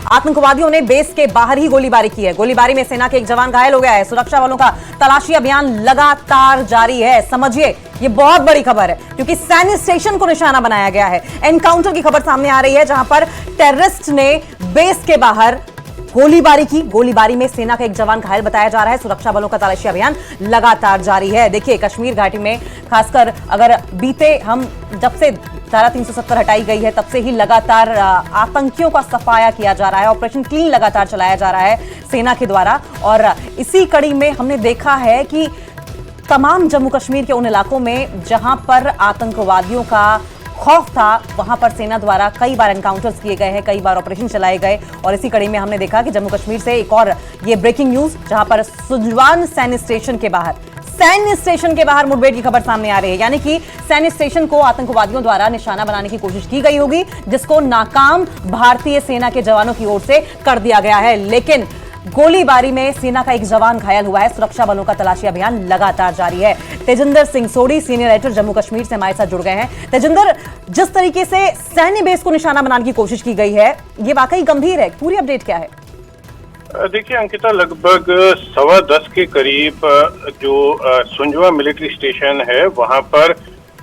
आतंकवादियों ने बेस के बाहर ही गोलीबारी की है। गोलीबारी में सेना के एक जवान घायल हो गया है। सुरक्षा बलों का तलाशी अभियान लगातार जारी है। समझिए, ये बहुत बड़ी खबर है क्योंकि सैन्य स्टेशन को निशाना बनाया गया है। एनकाउंटर की खबर सामने आ रही है जहां पर टेररिस्ट ने बेस के बाहर गोलीबारी की। गोलीबारी में सेना का एक जवान घायल बताया जा रहा है। सुरक्षा बलों का तलाशी अभियान लगातार जारी है। देखिए, कश्मीर घाटी में खासकर अगर बीते हम जब से धारा 370 हटाई गई है तब से ही लगातार आतंकियों का सफाया किया जा रहा है। ऑपरेशन क्लीन लगातार चलाया जा रहा है सेना के द्वारा। और इसी कड़ी में हमने देखा है कि तमाम जम्मू कश्मीर के उन इलाकों में जहां पर आतंकवादियों का खौफ था वहां पर सेना द्वारा कई बार एनकाउंटर्स किए गए हैं, कई बार ऑपरेशन चलाए गए। और इसी कड़ी में हमने देखा कि जम्मू कश्मीर से एक और ये ब्रेकिंग न्यूज, जहां पर सुजवान सैन्य स्टेशन के बाहर मुठभेड़ की खबर सामने आ रही है। यानी कि सैन्य स्टेशन को आतंकवादियों द्वारा निशाना बनाने की कोशिश की गई होगी, जिसको नाकाम भारतीय सेना के जवानों की ओर से कर दिया गया है। लेकिन गोलीबारी में सेना का एक जवान घायल हुआ है। सुरक्षा बलों का तलाशी अभियान लगातार जारी है। तेजिंदर सिंह सोढ़ी, सीनियर एडिटर जम्मू कश्मीर से हमारे साथ जुड़ गए हैं। तेजिंदर, जिस तरीके से सैन्य बेस को निशाना बनाने की कोशिश की गई है, ये वाकई गंभीर है। पूरी अपडेट क्या है? देखिए अंकिता, लगभग 10:15 के करीब जो सुंजवा मिलिट्री स्टेशन है वहां पर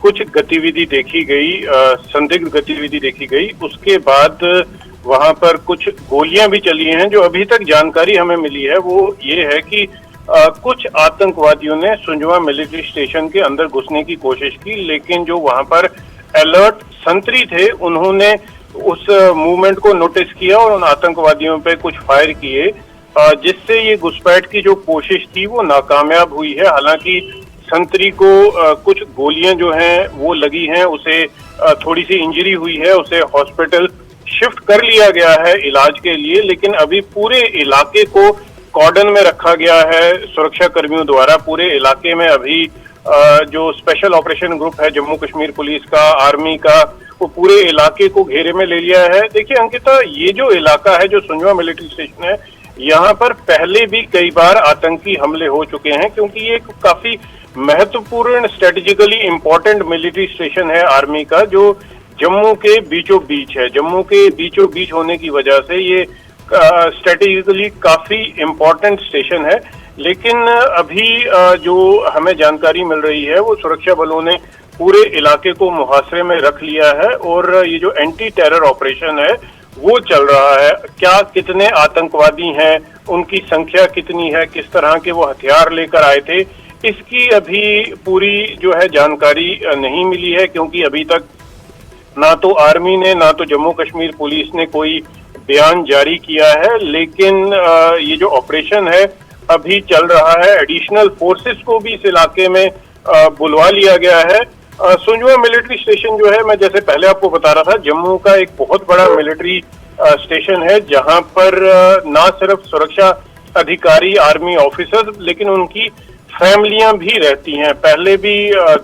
कुछ गतिविधि देखी गई, संदिग्ध गतिविधि देखी गई। उसके बाद वहां पर कुछ गोलियां भी चली हैं। जो अभी तक जानकारी हमें मिली है वो ये है कि कुछ आतंकवादियों ने सुंजवा मिलिट्री स्टेशन के अंदर घुसने की कोशिश की, लेकिन जो वहां पर अलर्ट संतरी थे उन्होंने उस मूवमेंट को नोटिस किया और उन आतंकवादियों पे कुछ फायर किए, जिससे ये घुसपैठ की जो कोशिश थी वो नाकामयाब हुई है। हालांकि संतरी को कुछ गोलियां जो हैं वो लगी हैं, उसे थोड़ी सी इंजरी हुई है, उसे हॉस्पिटल शिफ्ट कर लिया गया है इलाज के लिए। लेकिन अभी पूरे इलाके को कॉर्डन में रखा गया है सुरक्षा कर्मियों द्वारा। पूरे इलाके में अभी जो स्पेशल ऑपरेशन ग्रुप है जम्मू कश्मीर पुलिस का, आर्मी का, वो पूरे इलाके को घेरे में ले लिया है। देखिए अंकिता, ये जो इलाका है, जो सुंजवा मिलिट्री स्टेशन है, यहाँ पर पहले भी कई बार आतंकी हमले हो चुके हैं क्योंकि ये काफी महत्वपूर्ण स्ट्रेटेजिकली इम्पोर्टेंट मिलिट्री स्टेशन है आर्मी का, जो जम्मू के बीचों बीच है। जम्मू के बीचों बीच होने की वजह से ये स्ट्रेटेजिकली काफी इम्पोर्टेंट स्टेशन है। लेकिन अभी जो हमें जानकारी मिल रही है वो सुरक्षा बलों ने पूरे इलाके को मुहासरे में रख लिया है और ये जो एंटी टेरर ऑपरेशन है वो चल रहा है। क्या कितने आतंकवादी हैं, उनकी संख्या कितनी है, किस तरह के वो हथियार लेकर आए थे, इसकी अभी पूरी जो है जानकारी नहीं मिली है क्योंकि अभी तक ना तो आर्मी ने ना तो जम्मू कश्मीर पुलिस ने कोई बयान जारी किया है। लेकिन ये जो ऑपरेशन है अभी चल रहा है। एडिशनल फोर्सेस को भी इस इलाके में बुलवा लिया गया है। सुंजवा मिलिट्री स्टेशन जो है, मैं जैसे पहले आपको बता रहा था, जम्मू का एक बहुत बड़ा मिलिट्री स्टेशन है जहां पर ना सिर्फ सुरक्षा अधिकारी, आर्मी ऑफिसर्स, लेकिन उनकी फैमिलियां भी रहती हैं। पहले भी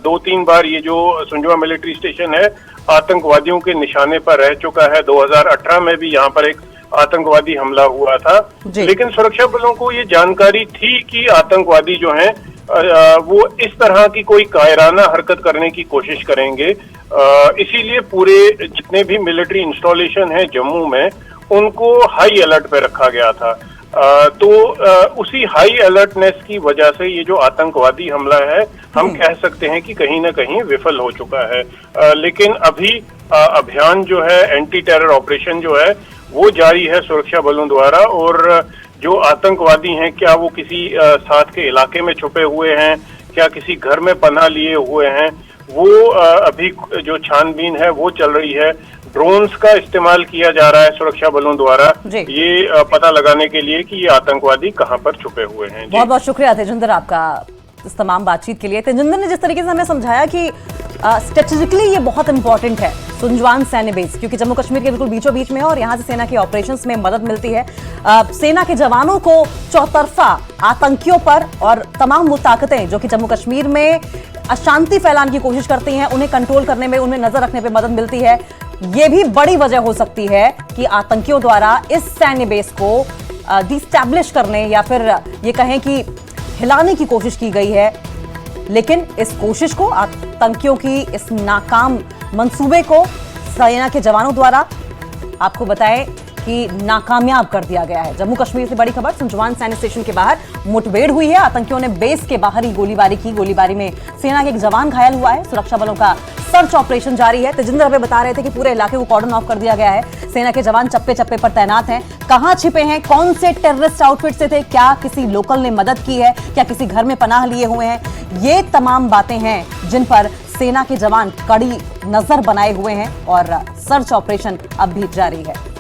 2-3 बार ये जो सुंजवा मिलिट्री स्टेशन है आतंकवादियों के निशाने पर रह चुका है। 2018 में भी यहाँ पर एक आतंकवादी हमला हुआ था। लेकिन सुरक्षा बलों को ये जानकारी थी कि आतंकवादी जो हैं वो इस तरह की कोई कायराना हरकत करने की कोशिश करेंगे। इसीलिए पूरे जितने भी मिलिट्री इंस्टॉलेशन है जम्मू में उनको हाई अलर्ट पे रखा गया था। तो उसी हाई अलर्टनेस की वजह से ये जो आतंकवादी हमला है हम कह सकते हैं कि कहीं ना कहीं विफल हो चुका है। लेकिन अभी अभियान जो है, एंटी टेरर ऑपरेशन जो है वो जारी है सुरक्षा बलों द्वारा। और जो आतंकवादी हैं, क्या वो किसी साथ के इलाके में छुपे हुए हैं, क्या किसी घर में पनाह लिए हुए हैं, वो अभी जो छानबीन है वो चल रही है। ड्रोन्स का इस्तेमाल किया जा रहा है सुरक्षा बलों द्वारा ये पता लगाने के लिए कि ये आतंकवादी कहां पर छुपे हुए हैं। बहुत बहुत शुक्रिया तेजिंदर आपका इस तमाम बातचीत के लिए। तेजिंदर ने जिस तरीके से हमें समझाया कि स्ट्रेटेजिकली ये बहुत इंपॉर्टेंट है सुंजवान सैन्य बेस, क्योंकि जम्मू कश्मीर के बिल्कुल बीचों बीच में है और यहाँ से सेना के ऑपरेशंस में मदद मिलती है। सेना के जवानों को चौतरफा आतंकियों पर और तमाम वो ताकतें जो कि जम्मू कश्मीर में अशांति फैलाने की कोशिश करती हैं, उन्हें कंट्रोल करने में, उन्हें नजर रखने पर मदद मिलती है। ये भी बड़ी वजह हो सकती है कि आतंकियों द्वारा इस सैन्य बेस को डिस्टैब्लिश करने या फिर ये कहें कि हिलाने की कोशिश की गई है। लेकिन इस कोशिश को, आतंकियों की इस नाकाम मंसूबे को सेना के जवानों द्वारा, आपको बताएं कि नाकामयाब कर दिया गया है। जम्मू कश्मीर से बड़ी खबर, संजवान सैनिक स्टेशन के बाहर मुठभेड़ हुई है। आतंकियों ने बेस के बाहर ही गोलीबारी की। गोलीबारी में सेना के एक जवान घायल हुआ है। सुरक्षा बलों का सर्च ऑपरेशन जारी है। तेजिंदर हमें बता रहे थे कि पूरे इलाके को कॉर्डन ऑफ कर दिया गया है। सेना के जवान चप्पे चप्पे पर तैनात हैं। कहां छिपे हैं, कौन से टेररिस्ट आउटफिट से थे, क्या किसी लोकल ने मदद की है, क्या किसी घर में पनाह लिए हुए हैं, ये तमाम बातें हैं जिन पर सेना के जवान कड़ी नजर बनाए हुए हैं और सर्च ऑपरेशन अब भी जारी है।